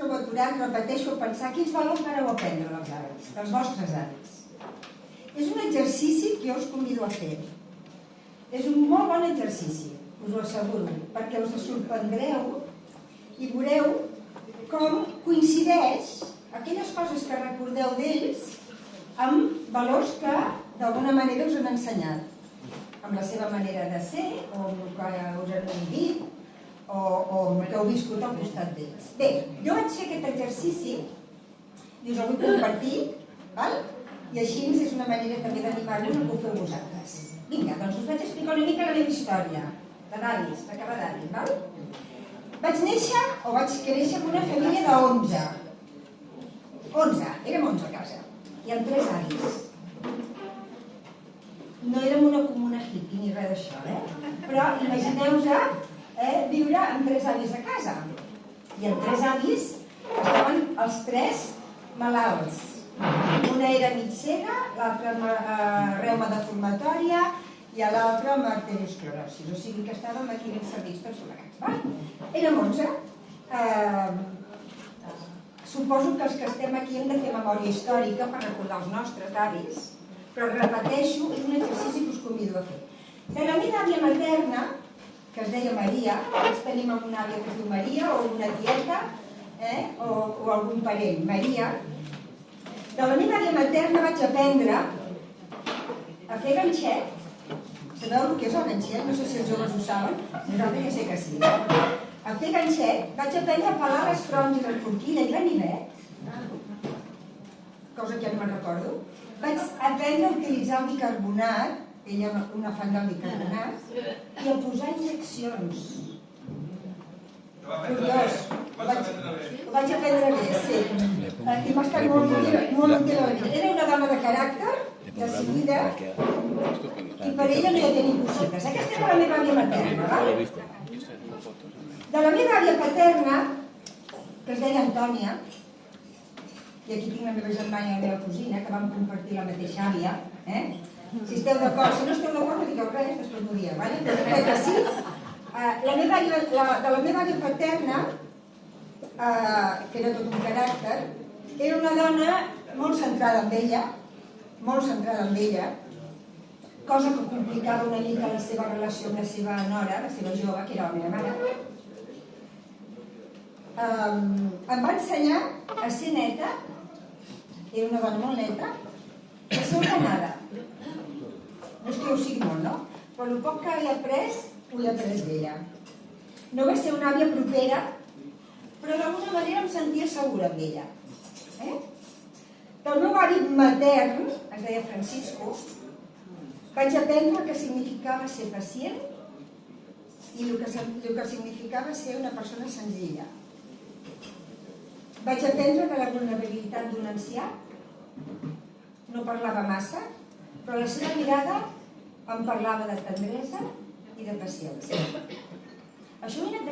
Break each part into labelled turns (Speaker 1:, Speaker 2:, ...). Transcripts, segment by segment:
Speaker 1: trobo aturat, repeteixo, a pensar quins valors vareu aprendre dels avis, dels vostres avis. És un exercici que jo us convido a fer. És un molt bon exercici, us ho asseguro, perquè us sorprendreu i veureu com coincideix aquelles coses que recordeu d'ells amb valors que d'alguna manera us han ensenyat, amb la seva manera de ser, o amb el que us han dit, o amb el que heu viscut al costat d'ells. Bé, jo vaig fer aquest exercici i us el vull compartir, i així és una manera també d'animar-vos a que ho feu vosaltres. Vinga, doncs us vaig explicar una mica la meva història d'avis, d'acabar d'avis. Vaig néixer, o vaig créixer en una família de 11. 11, érem 11 a casa, i amb 3 avis. No érem una comuna hippie ni res d'això, però imagineu-vos viure amb 3 avis a casa. I amb 3 avis estaven els 3 malalts. Una era mig cega, l'altra amb reuma deformatòria i l'altra amb arteriosclerosi. O sigui que estàvem aquí ben servits tots plegats. Érem 11. Suposo que els que estem aquí hem de fer memòria històrica per recordar els nostres avis, però repeteixo, és un exercici que us convido a fer. De la meva àvia materna, que es deia Maria, tots tenim una àvia que es diu Maria, o una tieta, o algun parent, Maria. De la meva àvia materna vaig aprendre a fer ganxet. Sabeu el que és el ganxet? No sé si els joves ho saben, nosaltres ja sé que sí. A fer ganxet vaig aprendre a pelar les taronges amb forquilla i ganivet, cosa que ja no me'n recordo. Vaig aprendre a utilitzar el bicarbonat, ella una fan del bicarbonat, i a posar injeccions. Curiós. Ho vaig aprendre bé, sí. I m'ha estat molt útil a la vida. Era una dona de caràcter, decidida, i per ella no hi havia impossibles. Aquesta era la meva àvia materna. De la meva àvia paterna, que es deia Antònia, i aquí tinc la meva germana i la meva cosina, que vam compartir la mateixa àvia, si esteu d'acord, si no esteu d'acord no digueu res, després m'ho dieu, crec que sí. De la meva àvia paterna, que era tot un caràcter, era una dona molt centrada en ella, cosa que complicava una mica la seva relació amb la seva nora, la seva jove, que era la meva mare. Em va ensenyar a ser neta, era una dona molt neta, a ser ordenada. No és que ho sigui molt, no? Però el poc que havia après, ho he après d'ella. No va ser una àvia propera, però d'alguna manera em sentia segura amb ella. Del meu avi matern, es deia Francisco, vaig aprendre el que significava ser pacient i el que significava ser una persona senzilla. Vaig aprendre que la vulnerabilitat d'un ancià no parlava massa, però la seva mirada em parlava de tendresa i de paciència. Això ho he anat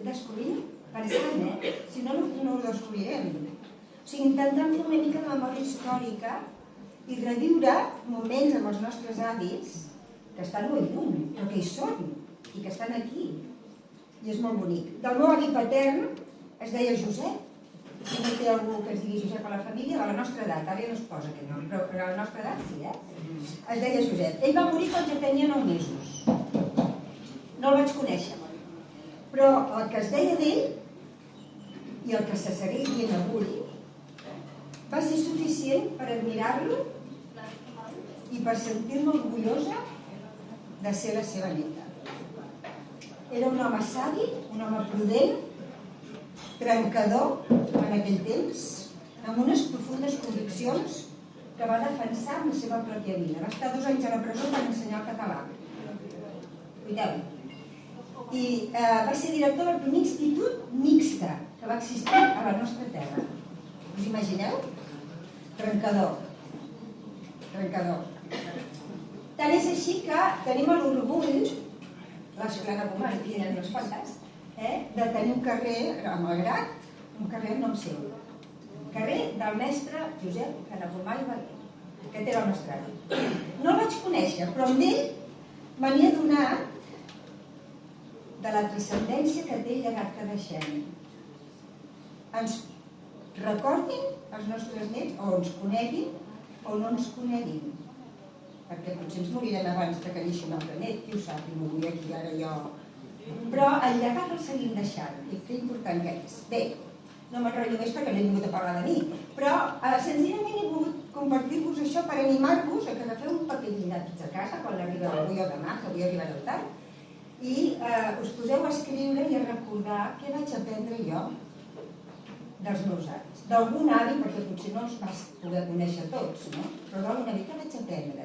Speaker 1: descobrint pensant, si no, no ho descobrirem. O sigui, intentant fer una mica de memòria històrica i reviure moments amb els nostres avis que estan molt lluny, però que hi són i que estan aquí. I és molt bonic. Del meu avi patern es deia Josep. Si no té algú que es digui Josep a la família, de la nostra edat, ara ja no es posa aquest nom, però a la nostra edat sí, es deia Josep. Ell va morir quan ja tenia 9 mesos. No el vaig conèixer. Però el que es deia d'ell i el que se segueix dient avui va ser suficient per admirar-lo i per sentir-me orgullosa de ser la seva neta. Era un home savi, un home prudent, trencador en aquell temps, amb unes profundes conviccions que va defensar amb la seva pròpia vida. Va estar 2 anys a la presó per ensenyar el català. Cuideu. I va ser director del primer institut mixte que va existir a la nostra terra. Us imagineu? Trencador. Tant és així que tenim l'orgull, l'Esplana Comà, aquí hi ha unes quantes, de tenir un carrer, a Malgrat, un carrer en nom seu. Carrer del mestre Josep Canacomà i Balaguer, que era el nostre avi. No el vaig conèixer, però amb ell me n'he adonat de la transcendència que té el llegat que deixem. ens recordin els nostres nets, o ens coneguin o no ens coneguin, perquè potser ens morirem abans que neixi un altre net, qui ho sap, i m'ho vull aquí ara jo. Però el llegat el seguim deixant, i que important que és. Bé, no m'enrotllo més perquè no he vingut a parlar de mi, però senzillament he volgut compartir-vos això per animar-vos a que agafeu un paper i llapis a casa quan l'arriba avui o demà, que avui arribarà tard, i us poseu a escriure i a recordar què vaig aprendre jo dels meus avis. D'algun avi, perquè potser no els vas poder conèixer tots, no? Però d'algun avi que vaig aprendre.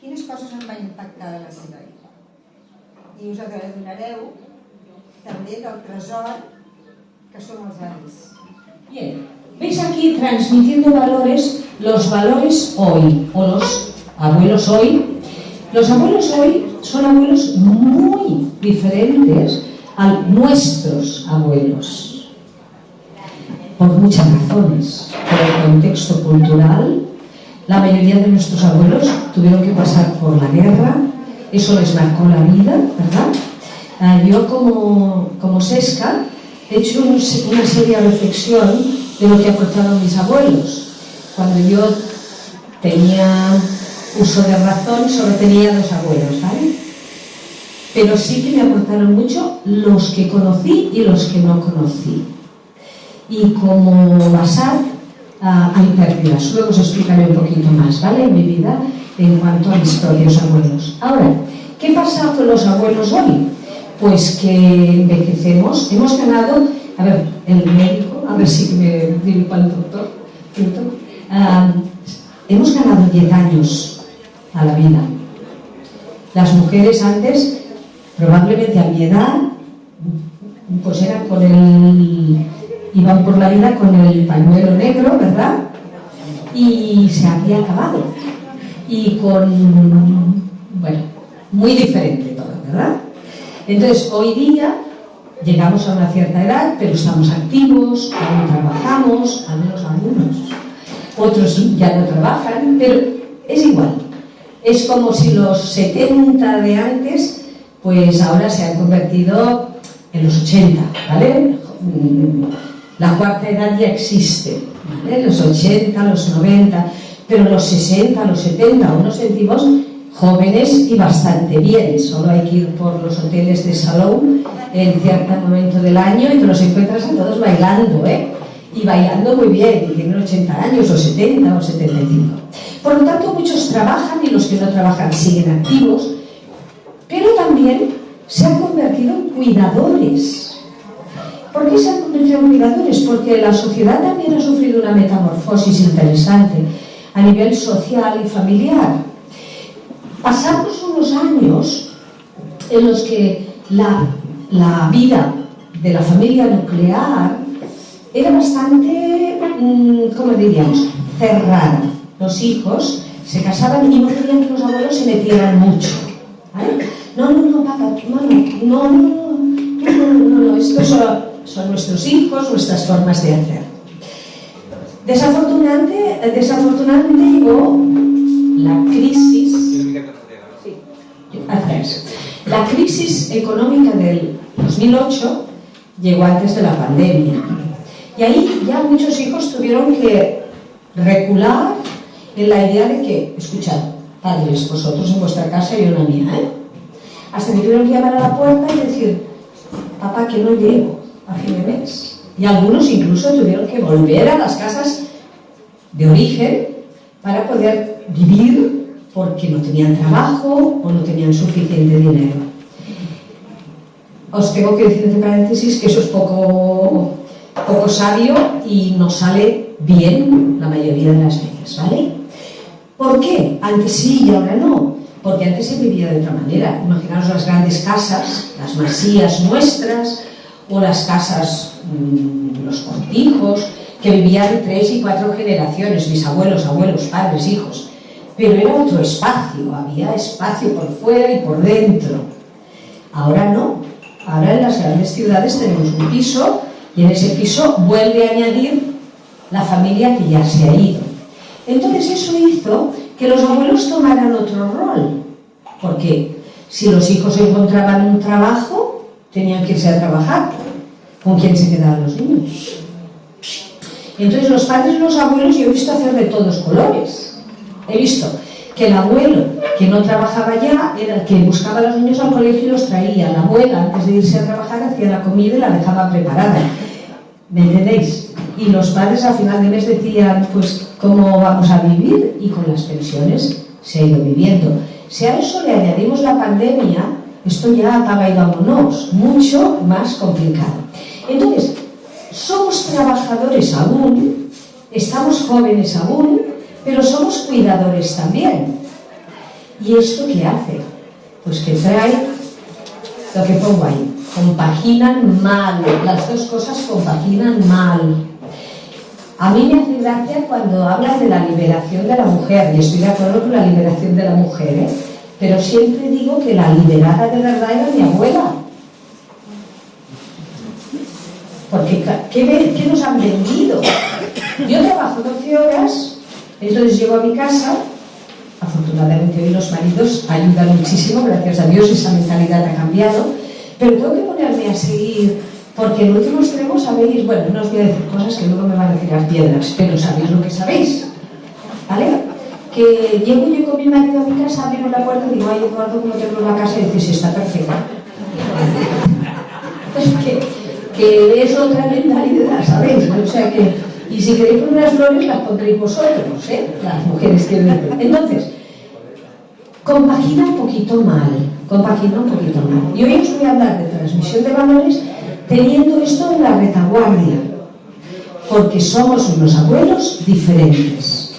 Speaker 1: Quines coses em van impactar de la seva vida. I us adonareu també del tresor que són els avis.
Speaker 2: Bien, veis aquí transmitiendo valores, los valores hoy, o los abuelos hoy. Los abuelos hoy son abuelos muy diferentes a nuestros abuelos. Por muchas razones. Por el contexto cultural, la mayoría de nuestros abuelos tuvieron que pasar por la guerra, eso les marcó la vida, ¿verdad? Yo como Sesca he hecho una seria reflexión de lo que aportaron mis abuelos. Cuando yo tenía uso de razón, solo tenía 2 abuelos, ¿vale? Pero sí que me aportaron mucho los que conocí y los que no conocí. Y como Basat, hay pérdidas. Luego os explicaré un poquito más, ¿vale? En mi vida, en cuanto a mis propios abuelos. Ahora, ¿qué pasa con los abuelos hoy? Pues que envejecemos, hemos ganado, a ver, el médico, a ver si me dirijo al doctor, hemos ganado 10 años a la vida. Las mujeres antes, probablemente a mi edad, pues eran iban por la vida con el pañuelo negro, ¿verdad? Y se había acabado. Y bueno, muy diferente todo, ¿verdad? Entonces, hoy día llegamos a una cierta edad, pero estamos activos, aún trabajamos, al menos algunos. Otros ya no trabajan, pero es igual. Es como si los 70 de antes, pues ahora se han convertido en los 80, ¿vale? La cuarta edad ya existe, ¿vale? Los 80, los 90, pero los 60, los 70 aún nos sentimos jóvenes y bastante bien. Solo hay que ir por los hoteles de salón en cierto momento del año y te los encuentras a todos bailando, ¿eh? Y bailando muy bien, y tienen 80 años, o 70, o 75. Por lo tanto, muchos trabajan y los que no trabajan siguen activos, pero también se han convertido en cuidadores. ¿Por qué se han convertido en cuidadores? Porque la sociedad también ha sufrido una metamorfosis interesante a nivel social y familiar. Pasamos unos años en los que la vida de la familia nuclear era bastante, ¿cómo diríamos?, cerrada. Los hijos se casaban y no querían que los abuelos se metieran mucho, ¿vale? No, papá, no, estos son nuestros hijos, nuestras formas de hacer. Desafortunadamente llegó la crisis. La crisis económica del 2008 llegó antes de la pandemia. Y ahí ya muchos hijos tuvieron que recular en la idea de que, escuchad, padres, vosotros en vuestra casa y yo en la mía, ¿eh? Hasta que tuvieron que llamar a la puerta y decir, papá, que no llego a fin de mes. Y algunos incluso tuvieron que volver a las casas de origen para poder vivir porque no tenían trabajo o no tenían suficiente dinero. Os tengo que decir entre paréntesis que eso es poco sabio y no sale bien la mayoría de las veces, ¿vale? ¿Por qué? Antes sí y ahora no. Porque antes se vivía de otra manera. Imaginaos las grandes casas, las masías nuestras, o las casas, los cortijos, que vivían 3 y 4 generaciones, mis abuelos, padres, hijos. Pero era otro espacio, había espacio por fuera y por dentro. Ahora no. Ahora en las grandes ciudades tenemos un piso y en ese piso vuelve a añadir la familia que ya se ha ido. Entonces eso hizo que los abuelos tomaran otro rol, porque si los hijos encontraban un trabajo, tenían que irse a trabajar. ¿Con quién se quedaban los niños? Entonces los padres y los abuelos yo he visto hacer de todos colores. He visto que el abuelo, que no trabajaba ya, era el que buscaba a los niños al colegio y los traía. La abuela, antes de irse a trabajar, hacía la comida y la dejaba preparada. ¿Me entendéis? Y los padres a final de mes decían, pues, ¿cómo vamos a vivir? Y con las pensiones se ha ido viviendo. Si a eso le añadimos la pandemia, esto ya apaga y vámonos, mucho más complicado. Entonces, somos trabajadores aún, estamos jóvenes aún, pero somos cuidadores también. ¿Y esto qué hace? Pues que trae lo que pongo ahí. Compaginan mal, las dos cosas compaginan mal. A mí me hace gracia cuando hablan de la liberación de la mujer, y estoy de acuerdo con la liberación de la mujer, pero siempre digo que la liberada de verdad era mi abuela. Porque, ¿qué nos han vendido? Yo trabajo 12 horas, entonces llego a mi casa, afortunadamente hoy los maridos ayudan muchísimo, gracias a Dios esa mentalidad ha cambiado, pero tengo que ponerme a seguir, porque en último extremo sabéis, bueno, no os voy a decir cosas que luego me van a tirar piedras, pero sabéis lo que sabéis, ¿vale? Que llego yo con mi marido a mi casa, abro la puerta y digo, ay Eduardo, ¿cómo tengo la casa? Y dice, sí, está perfecta. que es otra mentalidad, ¿sabéis? O sea que, y si queréis poner unas flores, las pondréis vosotros, las mujeres que ven. Entonces, compagina un poquito mal. Y hoy os voy a hablar de transmisión de valores teniendo esto en la retaguardia, porque somos unos abuelos diferentes.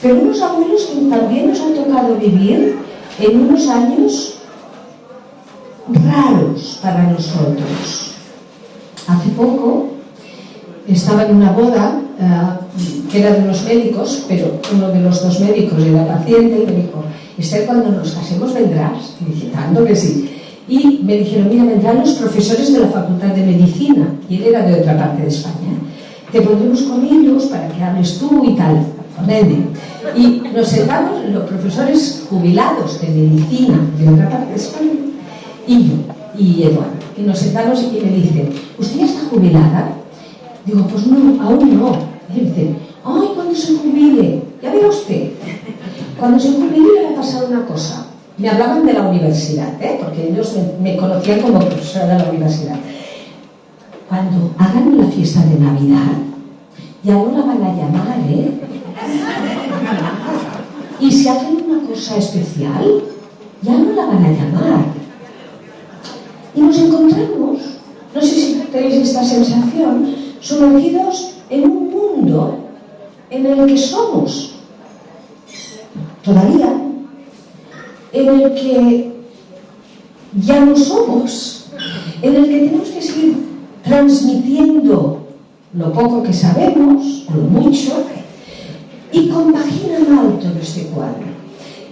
Speaker 2: Pero unos abuelos que también nos han tocado vivir en unos años raros para nosotros. Hace poco estaba en una boda que era de unos médicos, pero uno de los dos médicos era paciente y me dijo, Esther, cuando nos casemos vendrás. Y dije, tanto que sí. Y me dijeron, mira, vendrán los profesores de la Facultad de Medicina, y él era de otra parte de España. Te pondremos con ellos para que hables tú y tal, con él. Y nos sentamos los profesores jubilados de Medicina de otra parte de España, y yo, y Eduardo. Y nos sentamos y me dice, ¿usted ya está jubilada? Digo, pues no, aún no. Y él dice, ay, cuando se jubile, ya verá usted, cuando se jubile le va a pasar una cosa. Me hablaban de la universidad, porque ellos me conocían como profesora de la universidad. Cuando hagan la fiesta de Navidad, ya no la van a llamar, Y si hacen una cosa especial, ya no la van a llamar. Y nos encontramos, no sé si tenéis esta sensación, sumergidos en un mundo en el que somos todavía, en el que ya no somos, en el que tenemos que seguir transmitiendo lo poco que sabemos, o lo mucho, y compagina mal todo este cuadro.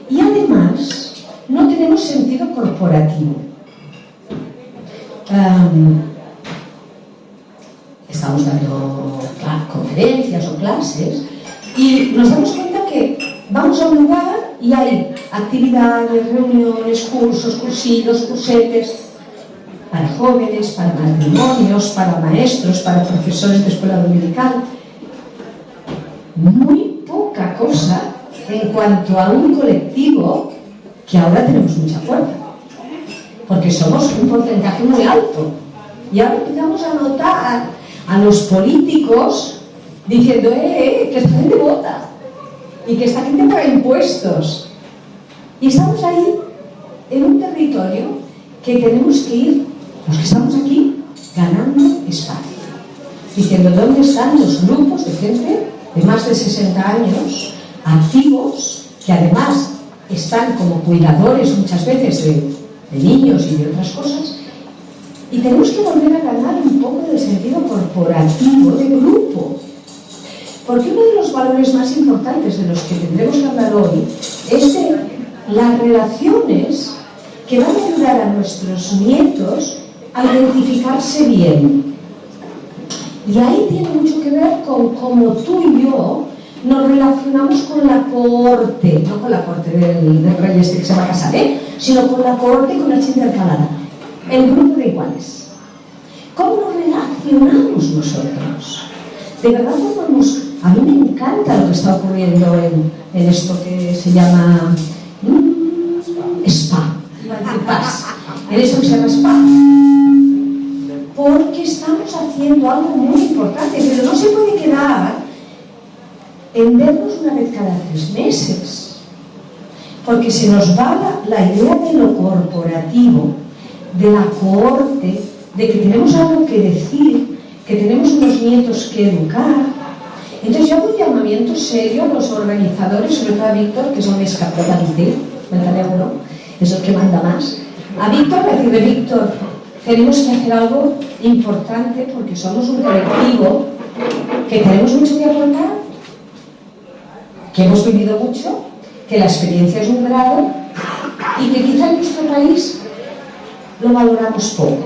Speaker 2: Y además, no tenemos sentido corporativo. Estamos dando conferencias o clases y nos damos cuenta que vamos a un lugar y hay actividades, reuniones, cursos, cursillos, cursetes para jóvenes, para matrimonios, para maestros, para profesores de escuela dominical. Muy poca cosa en cuanto a un colectivo que ahora tenemos mucha fuerza, porque somos un porcentaje muy alto. Y ahora empezamos a notar a los políticos diciendo que esta gente vota y que esta gente paga impuestos. Y estamos ahí en un territorio que tenemos que ir, los que estamos aquí, ganando espacio. Diciendo, ¿dónde están los grupos de gente de más de 60 años, activos, que además están como cuidadores muchas veces de niños y de otras cosas? Y tenemos que volver a ganar un poco del sentido corporativo, de grupo. Porque uno de los valores más importantes de los que tendremos que hablar hoy es de las relaciones que van a ayudar a nuestros nietos a identificarse bien. Y ahí tiene mucho que ver con cómo tú y yo nos relacionamos con la cohorte, no con la cohorte del rey este que se va a casar, sino con la cohorte con la chica intercalada, el grupo de iguales. ¿Cómo nos relacionamos nosotros? De verdad formamos, a mí me encanta lo que está ocurriendo en esto que se llama spa, en esto que se llama spa, porque estamos haciendo algo muy importante, pero no se puede quedar en vernos una vez cada 3 meses, porque se nos va la idea de lo corporativo, de la cohorte, de que tenemos algo que decir, que tenemos unos nietos que educar. Entonces yo hago un llamamiento serio a los organizadores, sobre todo a Víctor, que es un escaparate, es el que manda más. A Víctor, decirle, Víctor, tenemos que hacer algo importante porque somos un colectivo que tenemos mucho que aportar, que hemos vivido mucho, que la experiencia es un grado y que quizá en nuestro país lo valoramos poco.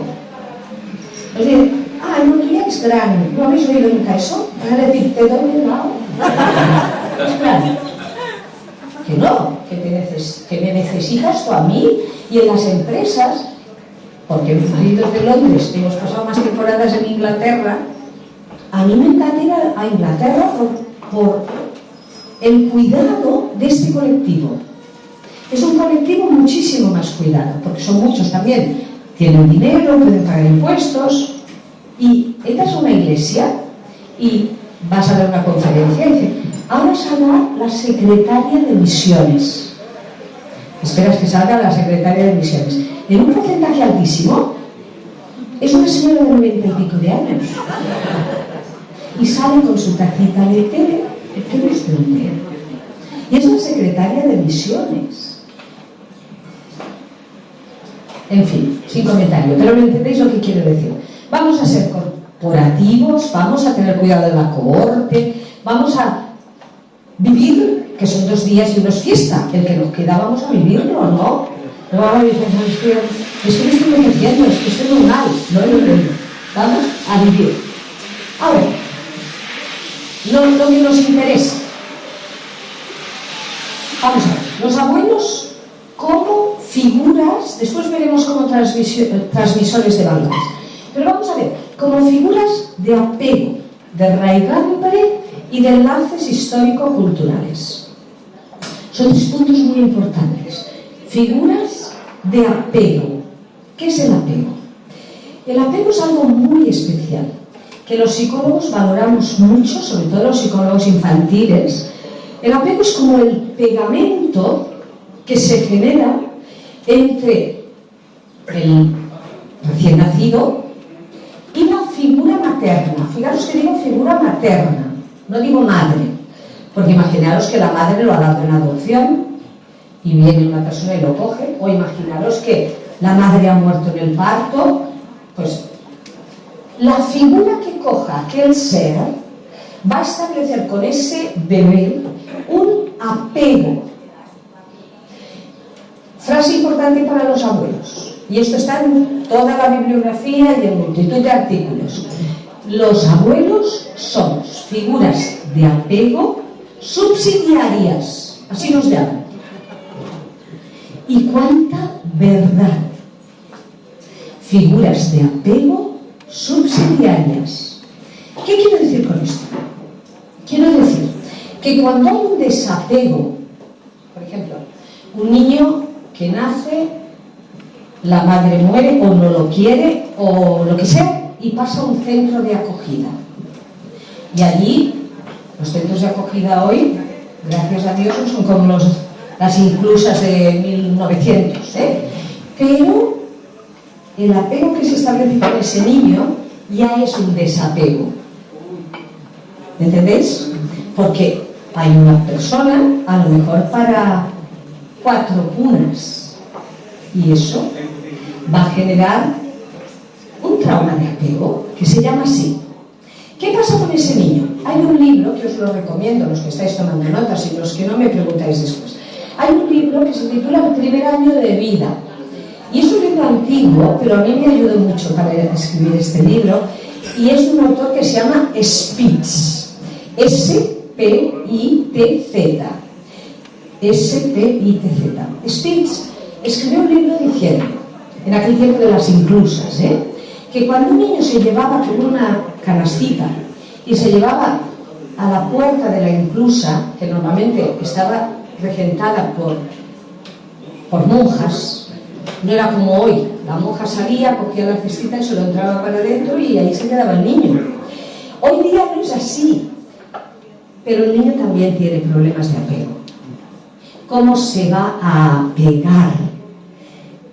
Speaker 2: Es decir, el mundo ya es gran, ¿no habéis oído nunca eso? Van a decir, te doy el lado. Es gran. Que no, que me necesitas tú a mí y en las empresas, porque mi marido es de Londres, hemos pasado más temporadas en Inglaterra. A mí me encanta ir a Inglaterra por el cuidado de este colectivo. Es un colectivo muchísimo más cuidado, porque son muchos también. Tienen dinero, pueden pagar impuestos. Y entras a una iglesia y vas a dar una conferencia y dices, ahora saldrá la secretaria de misiones. Esperas que salga la secretaria de misiones. En un porcentaje altísimo, es una señora de 90 y pico de años. Y sale con su tacita de té. ¿Qué es usted un té? Y es la secretaria de misiones. En fin, sin comentario, pero ¿me entendéis lo que quiero decir? Vamos a ser corporativos, vamos a tener cuidado de la cohorte, vamos a vivir, que son 2 días y 1 es fiesta, el que nos queda vamos a vivirlo, ¿no? No vamos a decir, es que me estoy envejeciendo, es que estoy muy mal, no es lo mismo. Vamos a vivir. Ahora, lo que nos interesa. Vamos a ver, los abuelos como figuras, después veremos como transmisores de valores. Pero vamos a ver, como figuras de apego, de raigambre y de enlaces histórico-culturales. Son 3 puntos muy importantes. Figuras de apego. ¿Qué es el apego? El apego es algo muy especial, que los psicólogos valoramos mucho, sobre todo los psicólogos infantiles. El apego es como el pegamento que se genera entre el recién nacido y la figura materna. Fijaros que digo figura materna, no digo madre, porque imaginaros que la madre lo ha dado en adopción y viene una persona y lo coge, o imaginaros que la madre ha muerto en el parto. Pues la figura que coja aquel ser va a establecer con ese bebé un apego. Frase importante para los abuelos, y esto está en toda la bibliografía y en multitud de artículos. Los abuelos somos figuras de apego subsidiarias, así nos llaman. ¿Y cuánta verdad? Figuras de apego subsidiarias. ¿Qué quiero decir con esto? Quiero decir que cuando hay un desapego, por ejemplo, un niño que nace, la madre muere o no lo quiere o lo que sea y pasa a un centro de acogida. Y allí, los centros de acogida hoy, gracias a Dios, no son como las inclusas de 1900, pero el apego que se establece con ese niño ya es un desapego. ¿Me entendéis? Porque hay una persona, a lo mejor para 4 cunas, y eso va a generar un trauma de apego que se llama así. ¿Qué pasa con ese niño? Hay un libro que os lo recomiendo, los que estáis tomando notas y los que no me preguntáis después. Hay un libro que se titula El primer año de vida, y es un libro antiguo, pero a mí me ayudó mucho para escribir este libro, y es de un autor que se llama Spitz, S-P-I-T-Z. S-P-I-T-Z. Spitz escribió un libro diciendo, en aquel tiempo de las inclusas, que cuando un niño se llevaba con una canastita y se llevaba a la puerta de la inclusa, que normalmente estaba regentada por monjas. No era como hoy, la monja salía, cogía la cestita y se lo entraba para adentro y ahí se quedaba el niño. Hoy día no es así, pero el niño también tiene problemas de apego. ¿Cómo se va a apegar?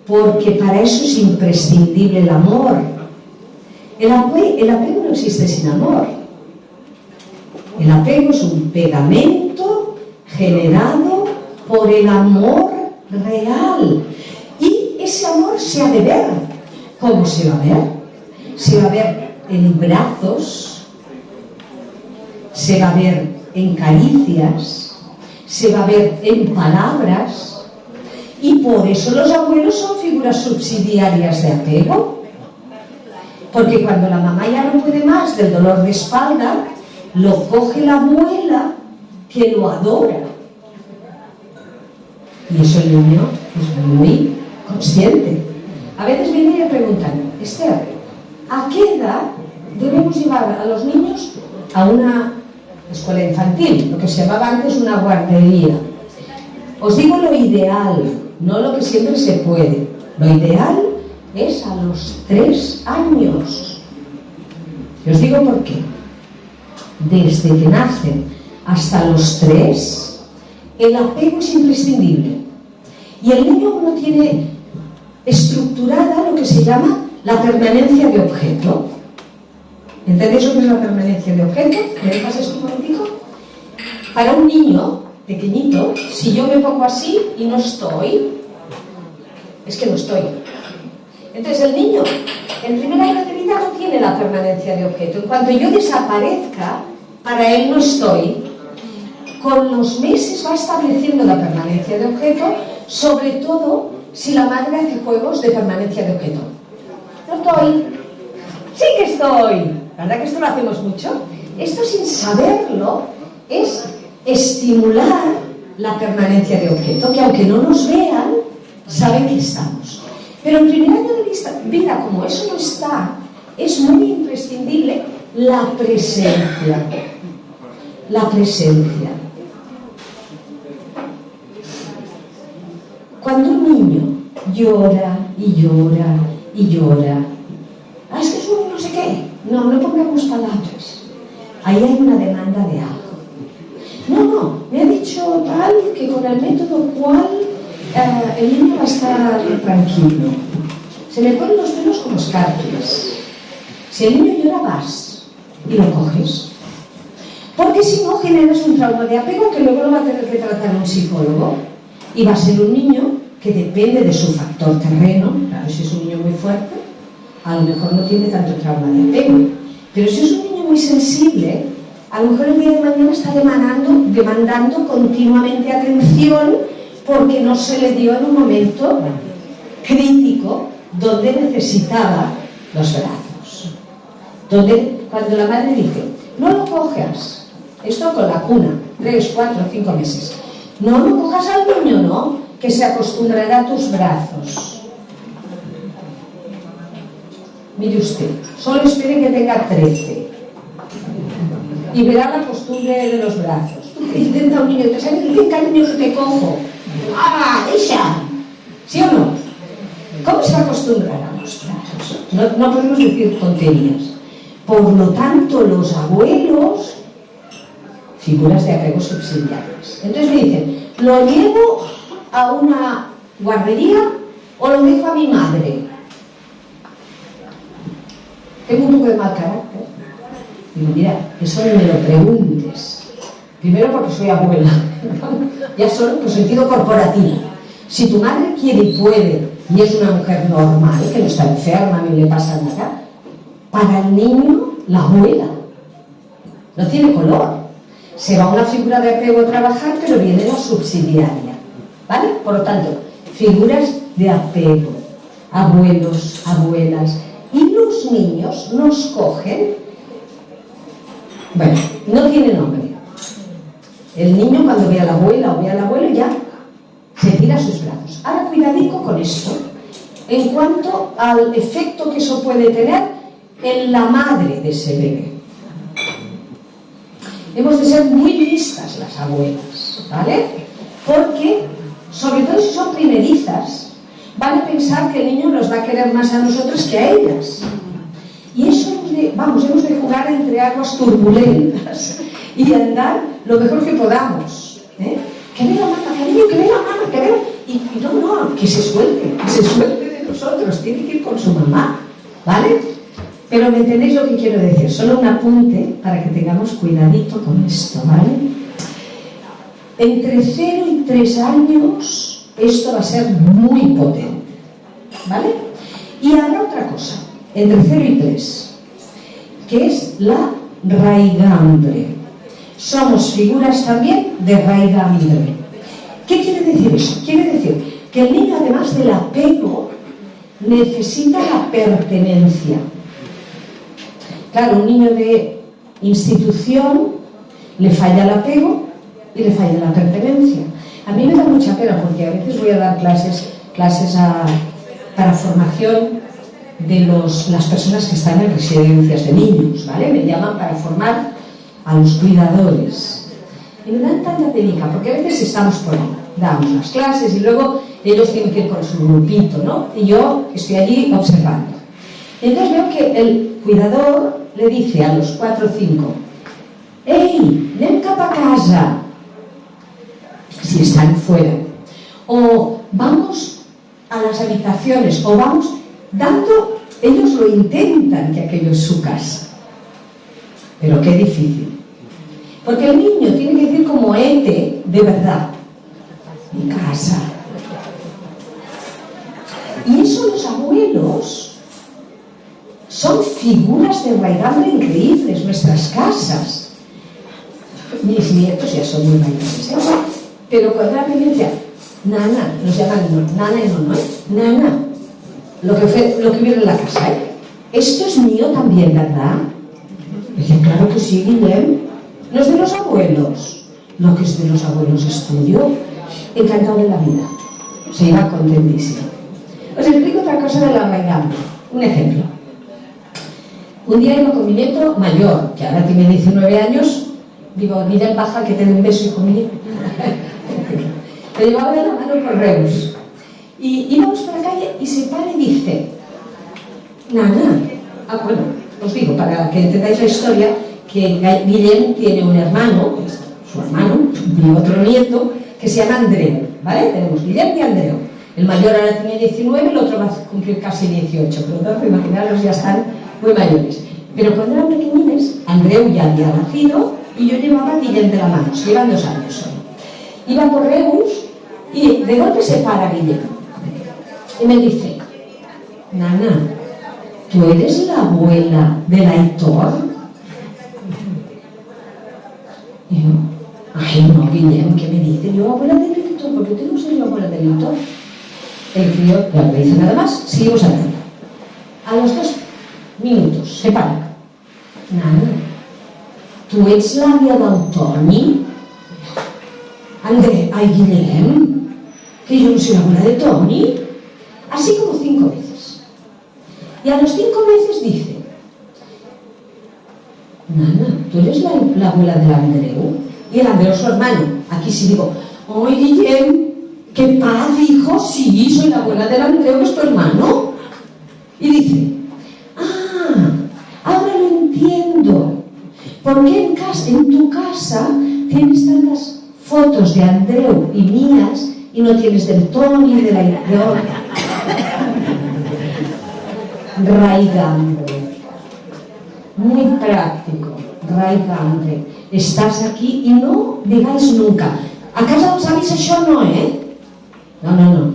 Speaker 2: Porque para eso es imprescindible el amor. El apego no existe sin amor. El apego es un pegamento generado por el amor real. Y ese amor se ha de ver. ¿Cómo se va a ver? Se va a ver en brazos, se va a ver en caricias, se va a ver en palabras. Y por eso los abuelos son figuras subsidiarias de apego. Porque cuando la mamá ya no puede más del dolor de espalda, lo coge la abuela que lo adora. Y eso el niño es muy consciente. A veces vienen y me preguntan: Esther, ¿a qué edad debemos llevar a los niños a una escuela infantil? Lo que se llamaba antes una guardería. Os digo lo ideal, no lo que siempre se puede. Lo ideal es a los 3 años. Y os digo por qué. Desde que nacen hasta los 3, el apego es imprescindible. Y el niño no tiene estructurada lo que se llama la permanencia de objeto. ¿Entendéis lo que es la permanencia de objeto? ¿Me dejas esto un momentito? Para un niño pequeñito, si yo me pongo así y no estoy, es que no estoy. Entonces el niño en primer año de vida no tiene la permanencia de objeto. En cuanto yo desaparezca, para él no estoy. Con los meses va estableciendo la permanencia de objeto, sobre todo si la madre hace juegos de permanencia de objeto. No estoy. Sí que estoy. ¿Verdad que esto lo hacemos mucho? Esto, sin saberlo, es estimular la permanencia de objeto, que aunque no nos vean, saben que estamos. Pero en primer año de vida, como eso no está, es muy imprescindible la presencia. La presencia. Cuando un niño llora y llora y llora, es que es un no sé qué. No pongamos palabras. Ahí hay una demanda de algo. No, me ha dicho tal que con el método cual el niño va a estar tranquilo. Se le ponen los pelos como escarpias. Si el niño llora, vas y lo coges. Porque si no, generas un trauma de apego que luego lo va a tener que tratar un psicólogo. Y va a ser un niño que depende de su factor terreno. Claro, si es un niño muy fuerte, a lo mejor no tiene tanto trauma de apego. Pero si es un niño muy sensible, a lo mejor el día de mañana está demandando continuamente atención porque no se le dio en un momento crítico donde necesitaba los brazos. Donde, cuando la madre dice, no lo cojas, esto con la cuna, 3, 4, 5 meses, no lo cojas al niño, no, que se acostumbrará a tus brazos. Mire usted, solo espere que tenga 13 y verá la costumbre de los brazos. Intenta un niño de 3 años, qué cariño que te cojo. ¡Ah, ella! ¿Sí o no? ¿Cómo se va a acostumbrar a los brazos? No podemos decir tonterías. Por lo tanto, los abuelos, figuras de apego subsidiarias. Entonces me dicen, ¿lo llevo a una guardería o lo dejo a mi madre? Tengo un poco de mal carácter. Digo, mira, eso no me lo preguntes. Primero porque soy abuela. Ya solo por sentido corporativo. Si tu madre quiere y puede, y es una mujer normal, que no está enferma ni le pasa nada, para el niño, la abuela no tiene color. Se va a una figura de apego a trabajar, pero viene la subsidiaria. ¿Vale? Por lo tanto, figuras de apego, abuelos, abuelas. Y los niños nos cogen. Bueno, no tiene nombre. El niño, cuando ve a la abuela o ve al abuelo, ya se tira a sus brazos. Ahora, cuidadico con esto, en cuanto al efecto que eso puede tener en la madre de ese bebé. hemos de ser muy listas las abuelas, ¿vale? Porque, sobre todo si son primerizas, van a pensar que el niño nos va a querer más a nosotros que a ellas. Y eso hemos de jugar entre aguas turbulentas y andar lo mejor que podamos, ¿eh? Que venga mamá, cariño, que venga mamá, que venga. Y no, que se suelte de nosotros, tiene que ir con su mamá, ¿vale? Pero me entendéis lo que quiero decir, solo un apunte para que tengamos cuidadito con esto, ¿vale? Entre 0 y 3 años esto va a ser muy potente, ¿vale? Y habrá otra cosa, entre 0 y 3, que es la raigambre. Somos figuras también de raigambre. ¿Qué quiere decir eso? Quiere decir que el niño, además del apego, necesita la pertenencia. Claro, un niño de institución le falla el apego y le falla la pertenencia. A mí me da mucha pena porque a veces voy a dar clases para formación de las personas que están en residencias de niños, ¿vale? Me llaman para formar a los cuidadores. Y me dan tanta penica porque a veces estamos por ahí, damos las clases y luego ellos tienen que ir con su grupito, ¿no? Y yo estoy allí observando. Y entonces veo que el cuidador le dice a los 4 o 5: «Ei, anem cap a casa», si están fuera, o «vamos a las habitaciones», o «vamos», dando, ellos lo intentan que aquello es su casa. Pero qué difícil. Porque el niño tiene que decir como Ete, de verdad: «mi casa». Y eso los abuelos son figuras de raigambre increíbles, nuestras casas. Mis nietos ya son muy mayores, ¿eh? Pero cuando alguien me decía «nana», nos llaman nana y no, «nana», lo que viene en la casa, ¿eh? «Esto es mío también, ¿verdad?». Me decía «claro que sí, Guillem, no es de los abuelos». «Lo que es de los abuelos es tuyo». Encantado de la vida, se iba contentísimo. Os explico otra cosa de la raigambre. Un ejemplo. Un día iba con mi nieto mayor, que ahora tiene 19 años, digo: «Guillem, baja que te dé un beso, hijo mío». Le llevaba de la mano por Reus. Y íbamos por la calle y se para y dice: «nana». Bueno, os digo, para que entendáis la historia, que Guillem tiene un hermano, su hermano, mi otro nieto, que se llama Andreu, ¿vale? Tenemos Guillem y Andreu. El mayor ahora tiene 19, el otro va a cumplir casi 18, por lo tanto, imaginaros, ya están muy mayores. Pero cuando eran pequeñines, Andreu ya había nacido y yo llevaba a Guillem de la mano, se llevan 2 años solo. Iba por Reus y de golpe se para Guillem y me dice: «nana, ¿tú eres la abuela del Aitor?». Y yo: «ay no, Guillem, ¿qué me dice?». Yo: «abuela del Aitor, ¿por qué tengo que ser la abuela del Aitor?». El crío ya no me dice nada más, seguimos andando. A los 2 minutos se para: «nana, ¿tú ets l'àvia del Toni?». «André, ay Guillem, que yo no soy la abuela de Toni». Así como 5 veces. Y a los 5 veces dice: «nana, ¿tú eres la abuela del Andreu?». Y el Andreu, su hermano. Aquí sí digo: «ay Guillem, qué paz, hijo, sí, soy la abuela del Andreu, es tu hermano». Y dice: «ah, ahora lo entiendo. ¿Por qué en tu casa tienes tantas fotos de Andreu y mías y no tienes del Toni, de la Aitor?». Raigambre. Muy práctico. Raigambre. Estás aquí y no digáis nunca: «a casa dels avis això no, eh?». No.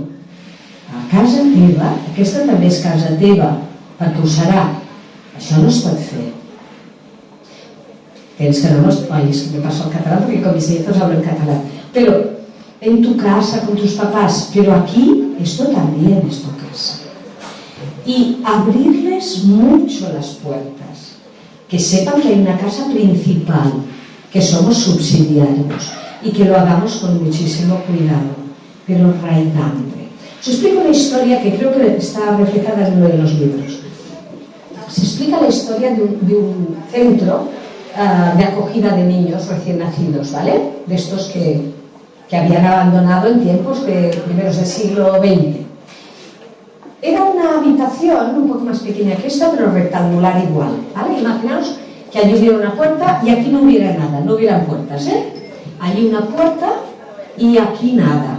Speaker 2: A casa teva, aquesta també és casa teva, perquè ho serà. Això no es pot fer. Tens que no es... Ay, es que me paso al catalán porque con mis nietos hablo en catalán. Pero en tu casa, con tus papás, pero aquí, esto también es tu casa. Y abrirles mucho las puertas. Que sepan que hay una casa principal, que somos subsidiarios y que lo hagamos con muchísimo cuidado. Pero raigambre. Os explico una historia que creo que está reflejada en uno de los libros. Se explica la historia de un centro de acogida de niños recién nacidos, ¿vale? De estos que habían abandonado en tiempos de primeros del siglo XX. Era una habitación un poco más pequeña que esta, pero rectangular igual, ¿vale? Imaginaos que allí hubiera una puerta y aquí no hubiera nada, no hubieran puertas, ¿eh? Allí una puerta y aquí nada.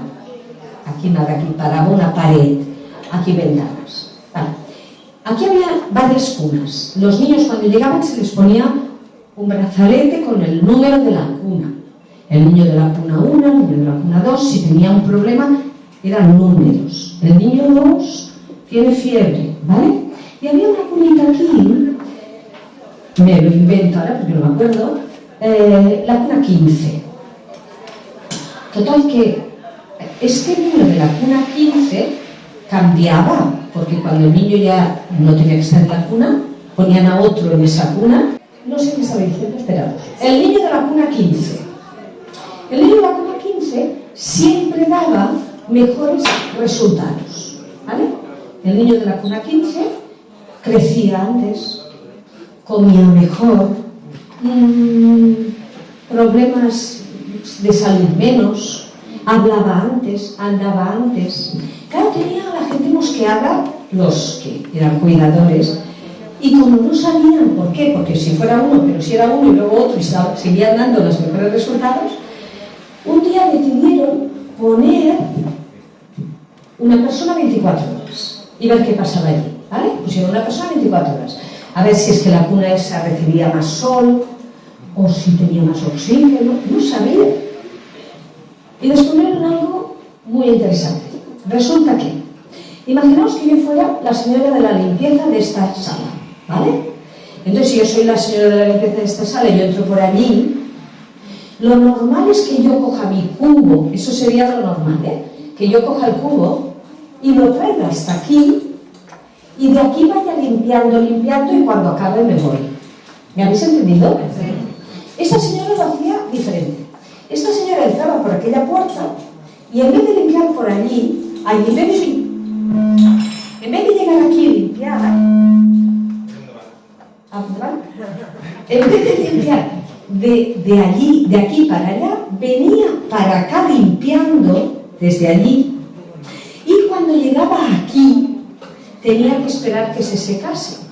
Speaker 2: Aquí nada, aquí paraba una pared, aquí ventanas. Vale. Aquí había varias cunas. Los niños cuando llegaban se les ponía un brazalete con el número de la cuna. El niño de la cuna 1, el niño de la cuna 2, si tenía un problema, eran números. El niño 2 tiene fiebre, ¿vale? Y había una cunita aquí, me lo invento ahora porque no me acuerdo, la cuna 15. Total que este niño de la cuna 15 cambiaba, porque cuando el niño ya no tenía que estar en la cuna, ponían a otro en esa cuna. No sé qué estaba diciendo, esperad. El niño de la cuna 15. El niño de la cuna 15 siempre daba mejores resultados, ¿vale? El niño de la cuna 15 crecía antes, comía mejor, problemas de salud menos, hablaba antes, andaba antes. Claro, tenía a la gente mosqueada, los que eran cuidadores, y como no sabían por qué, porque si fuera uno, pero si era uno y luego otro, y seguían dando los mejores resultados, un día decidieron poner una persona 24 horas y ver qué pasaba allí, ¿vale? Pusieron una persona 24 horas, a ver si es que la cuna esa recibía más sol, o si tenía más oxígeno, no sabían. Y descubrieron algo muy interesante. Resulta que, imaginaos que yo fuera la señora de la limpieza de esta sala, ¿vale? Entonces, si yo soy la señora de la limpieza de esta sala y yo entro por allí, lo normal es que yo coja mi cubo, eso sería lo normal, ¿eh? Que yo coja el cubo y lo traiga hasta aquí y de aquí vaya limpiando y cuando acabe me voy. ¿Me habéis entendido? Esta señora lo hacía diferente. Esta señora entraba por aquella puerta y en vez de limpiar por allí, en vez de llegar aquí y limpiar, en vez de limpiar de aquí para allá, venía para acá limpiando desde allí, y cuando llegaba aquí tenía que esperar que se secase.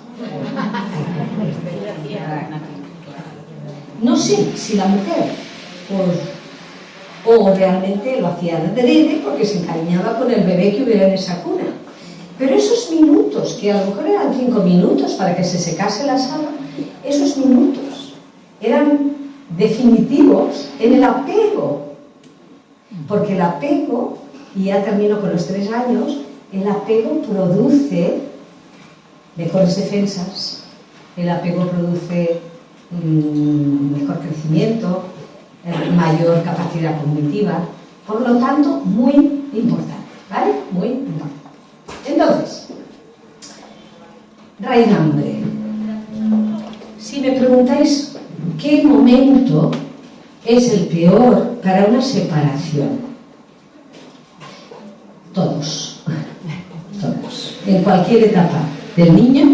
Speaker 2: No sé si la mujer o realmente lo hacía de adrede porque se encariñaba con el bebé que hubiera en esa cuna. Pero esos minutos, que a lo mejor eran 5 minutos para que se secase la sala, esos minutos eran definitivos en el apego. Porque el apego, y ya termino con los 3 años, el apego produce mejores defensas, el apego produce mejor crecimiento, mayor capacidad cognitiva, por lo tanto, muy importante, ¿vale? Muy importante. Entonces, raigambre. Si me preguntáis qué momento es el peor para una separación, todos. En cualquier etapa del niño,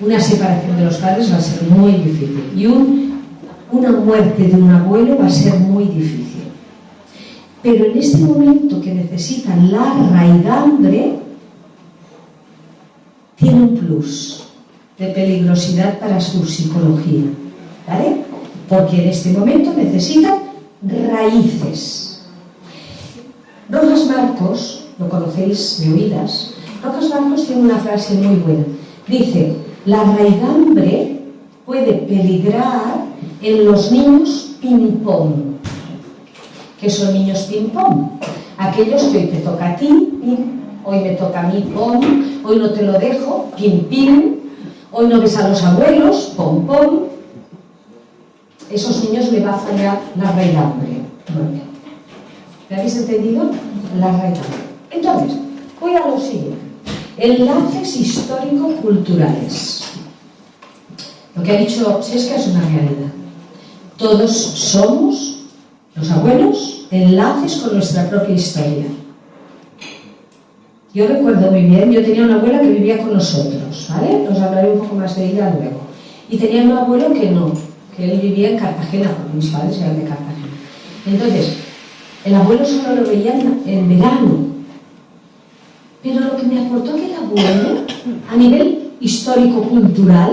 Speaker 2: una separación de los padres va a ser muy difícil y una muerte de un abuelo va a ser muy difícil. Pero en este momento que necesitan la raigambre, tiene un plus de peligrosidad para su psicología, ¿vale? Porque en este momento necesitan raíces. Rojas Marcos, lo conocéis de oídas, Rojas Marcos tiene una frase muy buena. Dice: la raigambre puede peligrar en los niños ping-pong. ¿Qué son niños ping-pong? Aquellos que hoy te toca a ti, ping, hoy me toca a mí, pong, hoy no te lo dejo, ping-ping, hoy no ves a los abuelos, pong-pong. Esos niños le va a fallar la raigambre. ¿Me habéis entendido? La raigambre. Entonces, voy a lo siguiente. Enlaces histórico-culturales. Lo que ha dicho Sesca es una realidad. Todos somos, los abuelos, enlaces con nuestra propia historia. Yo recuerdo muy bien, yo tenía una abuela que vivía con nosotros, ¿vale? Os hablaré un poco más de ella luego. Y tenía un abuelo que no, que él vivía en Cartagena, porque mis padres eran de Cartagena. Entonces, el abuelo solo lo veía en verano. Pero lo que me aportó que el abuelo, a nivel histórico-cultural,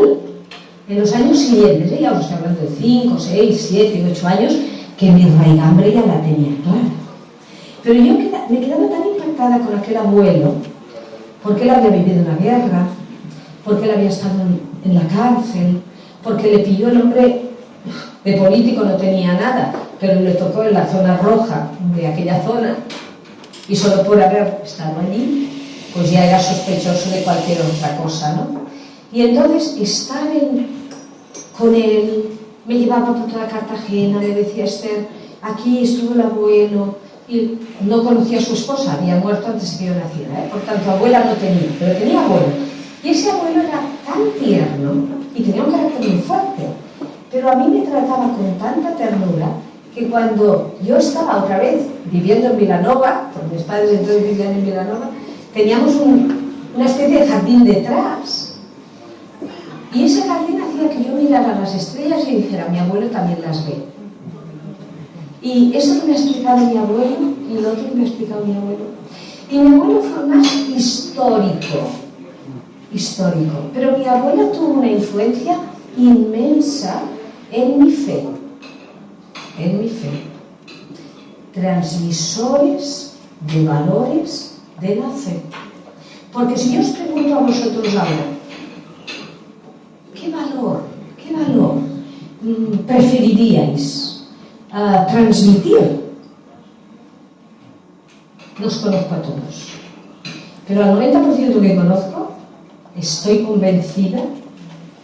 Speaker 2: en los años siguientes, ya os estoy hablando de 5, 6, 7, 8 años, que mi raigambre ya la tenía clara. Pero yo me quedaba tan impactada con aquel abuelo, porque él había vivido una guerra, porque él había estado en la cárcel, porque le pilló el hombre de político, no tenía nada, pero le tocó en la zona roja de aquella zona, y solo por haber estado allí, pues ya era sospechoso de cualquier otra cosa, ¿no? Y entonces estar con él, me llevaba por toda Cartagena, me decía Esther, aquí estuvo el abuelo, y no conocía a su esposa, había muerto antes de que yo naciera, por tanto abuela no tenía, pero tenía abuelo. Y ese abuelo era tan tierno y tenía un carácter muy fuerte, pero a mí me trataba con tanta ternura que cuando yo estaba otra vez viviendo en Vilanova, porque mis padres entonces vivían en Vilanova, teníamos una especie de jardín detrás. Y ese jardín hacía que yo mirara las estrellas y dijera, mi abuelo también las ve. Y eso que me ha explicado mi abuelo y lo otro que me ha explicado mi abuelo. Y mi abuelo fue más histórico, pero mi abuelo tuvo una influencia inmensa en mi fe. Transmisores de valores de la fe. Porque si yo os pregunto a vosotros ahora, ¿qué valor preferiríais transmitir? No os conozco a todos, pero al 90% que conozco estoy convencida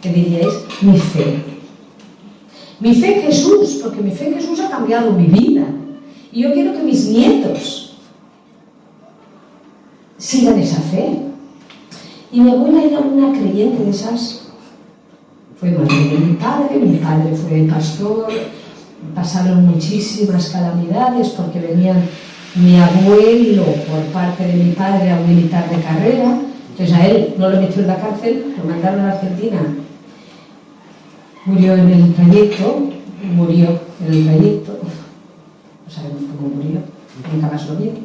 Speaker 2: que diríais mi fe. Mi fe en Jesús, porque mi fe en Jesús ha cambiado mi vida. Y yo quiero que mis nietos sigan esa fe. Y mi abuela era una creyente de esas. Fue madre de mi padre fue pastor, pasaron muchísimas calamidades porque venían mi abuelo por parte de mi padre a un militar de carrera, entonces a él no lo metió en la cárcel, lo mandaron a Argentina. Murió en el trayecto, no sabemos cómo murió, nunca más lo vieron.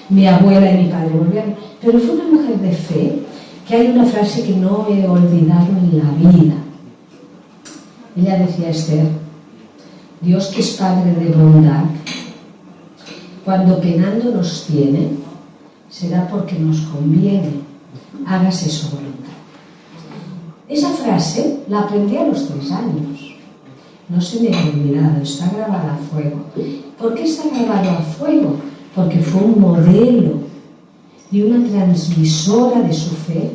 Speaker 2: Mi abuela y mi padre volvieron, pero fue una mujer de fe, que hay una frase que no he olvidado en la vida. Ella decía, Esther, Dios que es Padre de bondad, cuando penando nos tiene, será porque nos conviene, hágase su voluntad. Esa frase la aprendí a los 3 años. No se me ha olvidado, está grabada a fuego. ¿Por qué está grabado a fuego? Porque fue un modelo y una transmisora de su fe.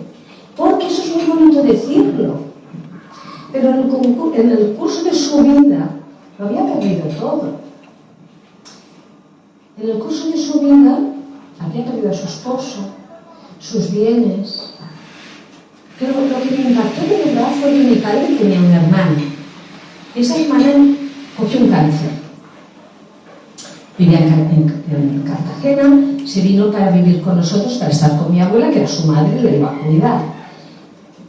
Speaker 2: Porque eso es muy bonito decirlo. Pero en el curso de su vida lo había perdido todo. En el curso de su vida había perdido a su esposo, sus bienes. Pero lo que me impactó de verdad fue que mi padre tenía una hermana. Esa hermana cogió un cáncer. Vivía en Cartagena, se vino para vivir con nosotros, para estar con mi abuela, que era su madre y le iba a cuidar.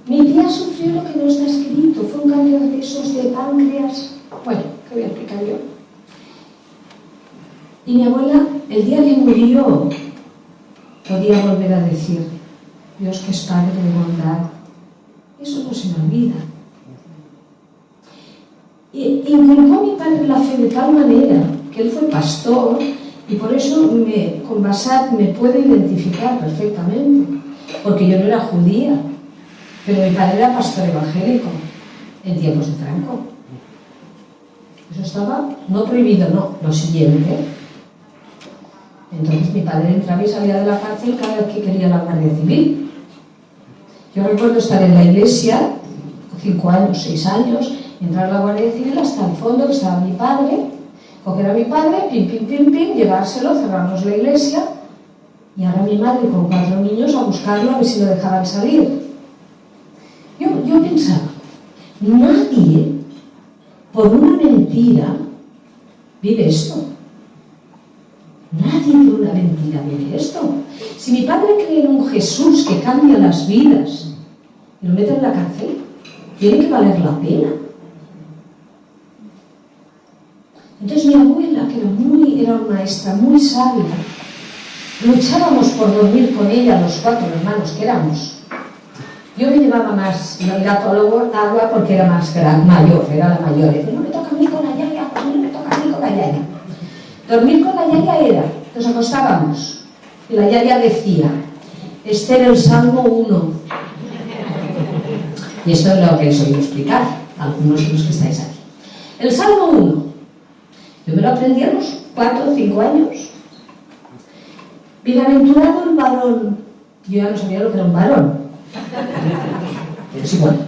Speaker 2: Mi tía sufrió lo que no está escrito, fue un cáncer de esos de páncreas. Bueno, ¿qué voy a explicar yo? Y mi abuela, el día que murió, podía volver a decir, Dios que es Padre de bondad. Eso no se me olvida. Y inculcó a mi padre la fe de tal manera que él fue pastor y por eso con Basat me puedo identificar perfectamente, porque yo no era judía, pero mi padre era pastor evangélico en tiempos de Franco. Eso estaba no prohibido, no, lo siguiente. Entonces mi padre entraba y salía de la cárcel cada vez que quería la Guardia Civil. Yo recuerdo estar en la iglesia, 5 años, 6 años, entrar a la Guardia Civil hasta el fondo, que estaba mi padre, coger a mi padre, pim, pim, pim, pim, llevárselo, cerrarnos la iglesia, y ahora mi madre con 4 niños a buscarlo a ver si lo dejaban salir. Yo pensaba, nadie por una mentira vive esto. Nadie por una mentira vive esto. Si mi padre cree en un Jesús que cambia las vidas y lo mete en la cárcel, tiene que valer la pena. Entonces mi abuela, que era una maestra muy sabia, luchábamos por dormir con ella, los 4 hermanos que éramos. Yo me llevaba más el gato al agua porque era mayor, era la mayor. Decía, no me toca a mí con la yaya, no me toca a mí con la yaya. Dormir con la yaya era, nos acostábamos y la yaya decía, este era el Salmo 1. Y esto es lo que os oído explicar a algunos de los que estáis aquí. El Salmo 1. Yo me lo aprendí a los 4 o 5 años. Bienaventurado el varón. Yo ya no sabía lo que era un varón. Pero es igual.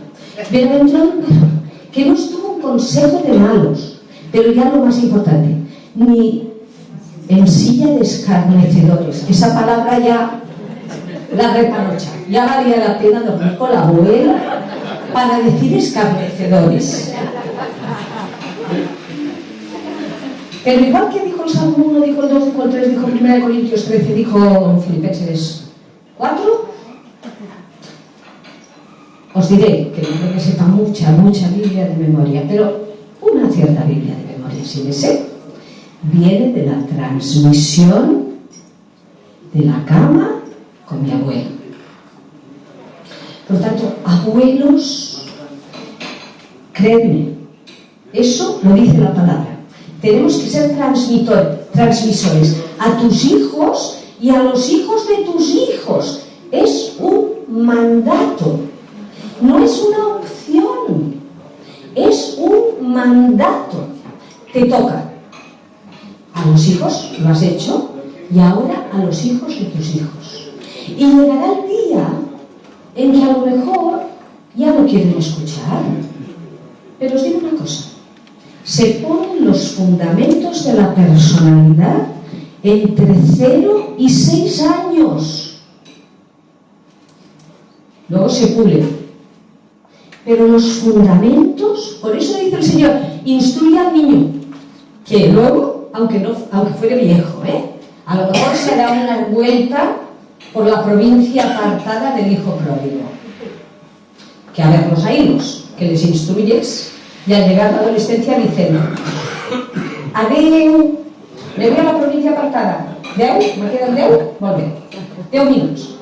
Speaker 2: Bienaventurado el varón, que no estuvo en consejo de malos, pero ya lo más importante, ni en silla de escarnecedores. Esa palabra ya la repanocha. Ya valía la pena dormir con la abuela para decir escarnecedores. Pero igual que dijo el Salmo 1, dijo el 2, dijo el 3, dijo 1 Corintios 13, dijo Filipenses 4, os diré que no creo que sepa mucha Biblia de memoria, pero una cierta Biblia de memoria sí me sé. Viene de la transmisión de la cama con mi abuelo. Por lo tanto, abuelos, créeme, eso lo dice la palabra. Tenemos que ser transmisores a tus hijos y a los hijos de tus hijos. Es un mandato, no es una opción, es un mandato. Te toca. A los hijos lo has hecho y ahora a los hijos de tus hijos. Y llegará el día en que a lo mejor ya no quieren escuchar. Pero os digo una cosa. Se ponen los fundamentos de la personalidad entre 0 y 6 años. Luego se pulen. Pero los fundamentos, por eso dice el Señor, instruye al niño, que luego, aunque fuere viejo, a lo mejor se da una vuelta por la provincia apartada del hijo pródigo. Que a verlos a hilos, que les instruyes. Y al llegar a la adolescencia dicen, adeu, me voy a la provincia apartada, 10, me quedan 10, volver, 10 minutos.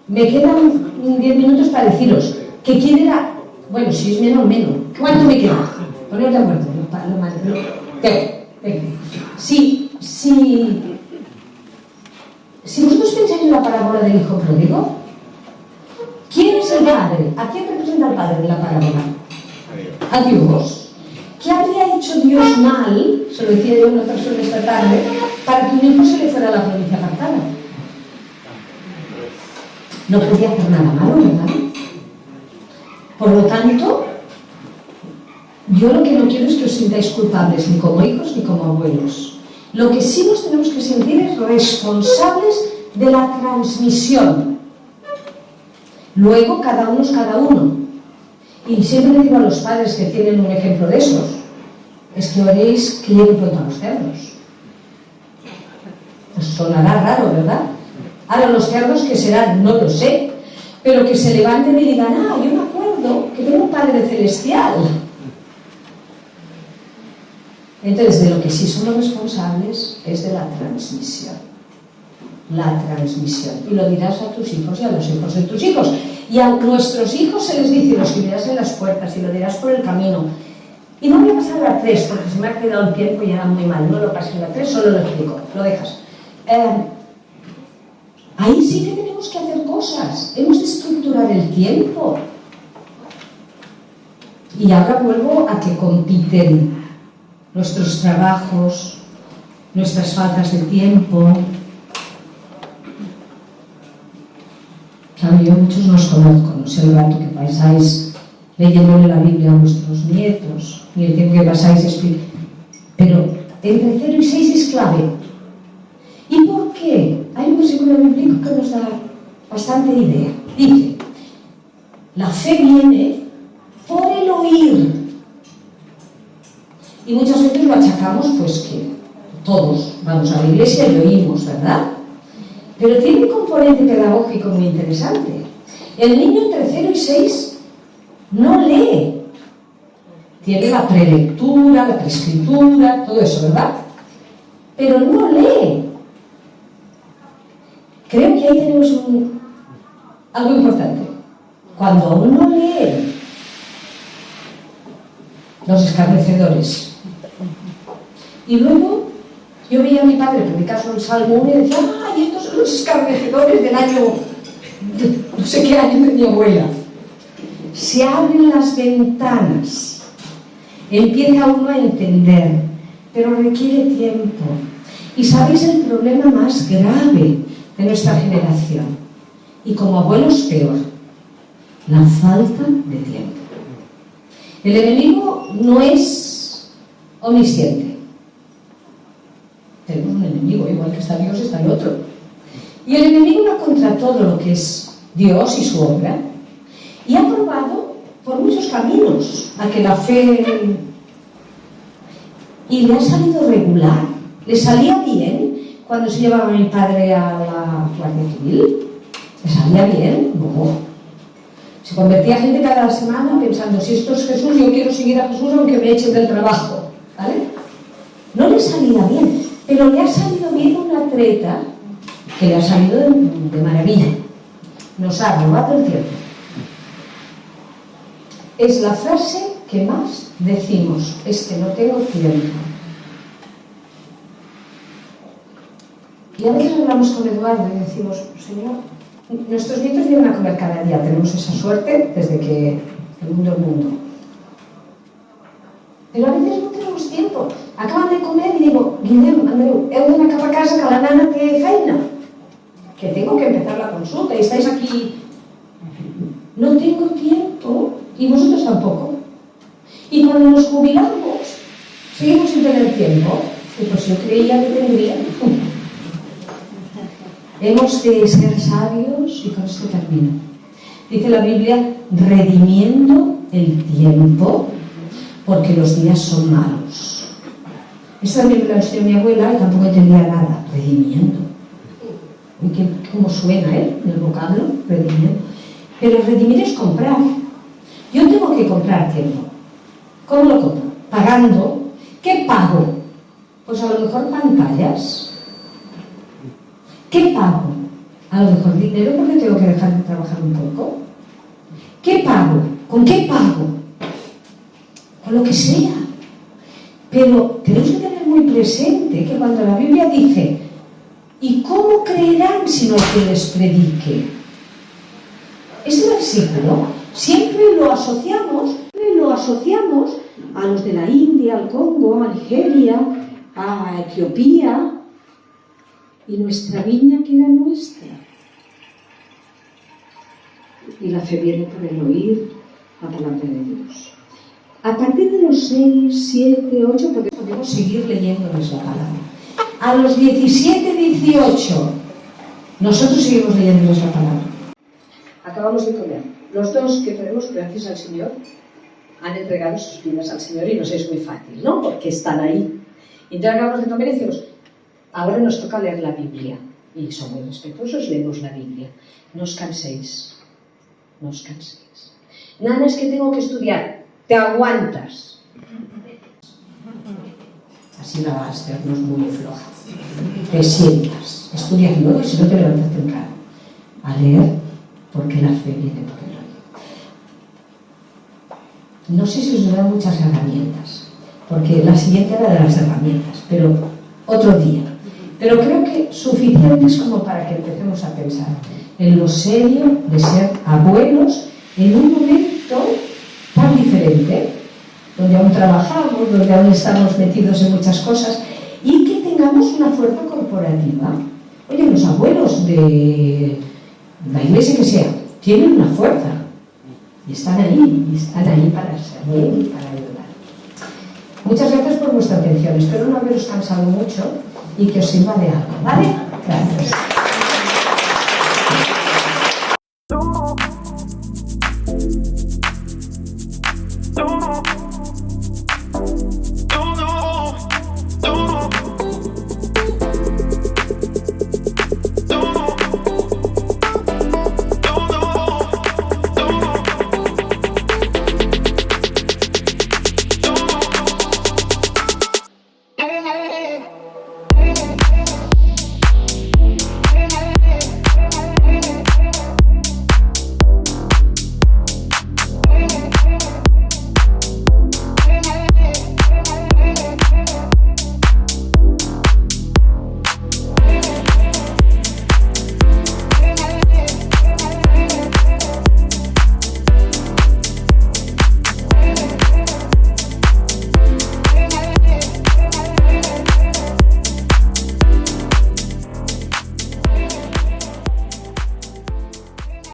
Speaker 2: Me quedan 10 minutos para deciros que quién era, bueno, si es menos, ¿cuánto me queda? Poneros de acuerdo, si vosotros pensáis en la parábola del hijo pródigo, ¿quién es el padre? ¿A quién representa el padre de la parábola? A Dios. ¿Qué habría hecho Dios mal, se lo decía yo a una persona esta tarde, para que un hijo se le fuera a la provincia apartada? No podía hacer nada malo, ¿verdad? Por lo tanto, yo lo que no quiero es que os sintáis culpables, ni como hijos ni como abuelos. Lo que sí nos tenemos que sentir es responsables de la transmisión. Luego, cada uno es cada uno. Y siempre le digo a los padres que tienen un ejemplo de esos, es que oréis que lleguen pronto a los cerdos. Os sonará raro, ¿verdad? Ahora los cerdos que serán, no lo sé, pero que se levanten y digan, yo me acuerdo que tengo un Padre Celestial. Entonces, de lo que sí somos responsables es de la transmisión. La transmisión. Y lo dirás a tus hijos y a los hijos de tus hijos. Y a nuestros hijos se les dice, los escribirás en las puertas y lo dirás por el camino. Y no voy a pasar a la 3 porque se me ha quedado el tiempo y era muy mal. No lo pases a la 3, solo lo explico. Lo dejas. Ahí sí que tenemos que hacer cosas. Hemos de estructurar el tiempo. Y ahora vuelvo a que compiten nuestros trabajos, nuestras faltas de tiempo. Claro, yo muchos no os conozco, no sé el rato que pasáis leyéndole la Biblia a vuestros nietos, ni el tiempo que pasáis explicando. Pero entre 0 y 6 es clave. ¿Y por qué? Hay un versículo bíblico que nos da bastante idea. Dice, la fe viene por el oír. Y muchas veces lo achacamos, pues que todos vamos a la iglesia y lo oímos, ¿verdad? Pero tiene un componente pedagógico muy interesante. El niño entre 0 y 6 no lee. tiene la prelectura, la preescritura, todo eso, ¿verdad? Pero no lee. Creo que ahí tenemos algo importante. Cuando aún no lee, los escarnecedores. Y luego yo veía a mi padre predicar sobre el Salmo 1 y decía, ¡ay, estos son los escarnecedores del año, no sé qué año de mi abuela! Se abren las ventanas, empieza uno a entender, pero requiere tiempo. ¿Y sabéis el problema más grave de nuestra generación? Y como abuelos peor, la falta de tiempo. El enemigo no es omnisciente. Tenemos un enemigo, igual que está Dios, está el otro. Y el enemigo va contra todo lo que es Dios y su obra. Y ha probado por muchos caminos a que la fe... Y le ha salido regular. Le salía bien cuando se llevaba a mi padre a la Guardia Civil. ¿Le salía bien? No. Se convertía gente cada semana pensando, si esto es Jesús, yo quiero seguir a Jesús aunque me echen del trabajo. ¿Vale? No le salía bien, pero le ha salido bien una treta que le ha salido de maravilla. Nos ha robado el tiempo. Es la frase que más decimos, es que no tengo tiempo. Y a veces hablamos con Eduardo y decimos, Señor, nuestros nietos vienen a comer cada día, tenemos esa suerte desde que el mundo es mundo. Pero a veces no tenemos tiempo. Acaban de comer y digo, Guillem, Andreu, heu d'anar cap a casa que la nana té feina. Que tengo que empezar la consulta y estáis aquí. No tengo tiempo y vosotros tampoco. Y cuando nos jubilamos, seguimos sin tener tiempo. Y pues yo creía que tendría. Hemos de ser sabios, y con esto termino. Dice la Biblia, redimiendo el tiempo, porque los días son malos. Esto también me lo enseñó mi abuela y tampoco entendía nada. Redimiendo. Uy, ¿cómo suena, en el vocablo? Redimiendo. Pero redimir es comprar. Yo tengo que comprar tiempo. ¿Cómo lo compro? Pagando. ¿Qué pago? Pues a lo mejor pantallas. ¿Qué pago? A lo mejor dinero porque tengo que dejar de trabajar un poco. ¿Qué pago? ¿Con qué pago? Con lo que sea. Pero tenemos que tener muy presente que cuando la Biblia dice ¿y cómo creerán si no que les predique? Este versículo siempre lo asociamos a los de la India, al Congo, a Nigeria, a Etiopía. Y nuestra viña queda nuestra. Y la fe viene por el oír la palabra de Dios. A partir de los 6, 7, 8, podemos seguir leyéndoles la palabra. A los 17, 18, nosotros seguimos leyéndoles la palabra. Acabamos de comer. Los dos que tenemos, gracias al Señor, han entregado sus vidas al Señor y nos es muy fácil, ¿no? Porque están ahí. Y entonces acabamos de comer y decimos, ahora nos toca leer la Biblia. Y somos respetuosos, leemos la Biblia. No os canséis. No os canséis. Nada, es que tengo que estudiar. Te aguantas. Así la vas, no es muy floja. Te sientas, estudias luego y si no te levantas temprano. A leer, porque la fe viene por el oído. No sé si os dan muchas herramientas, porque la siguiente era de las herramientas, pero otro día. Pero creo que suficientes como para que empecemos a pensar en lo serio de ser abuelos en un momento tan diferente, donde aún trabajamos, donde aún estamos metidos en muchas cosas, y que tengamos una fuerza corporativa. Oye, los abuelos de la iglesia que sea, tienen una fuerza, y están ahí para servir y para ayudar. Muchas gracias por vuestra atención, espero no haberos cansado mucho y que os sirva de algo, ¿vale? Gracias.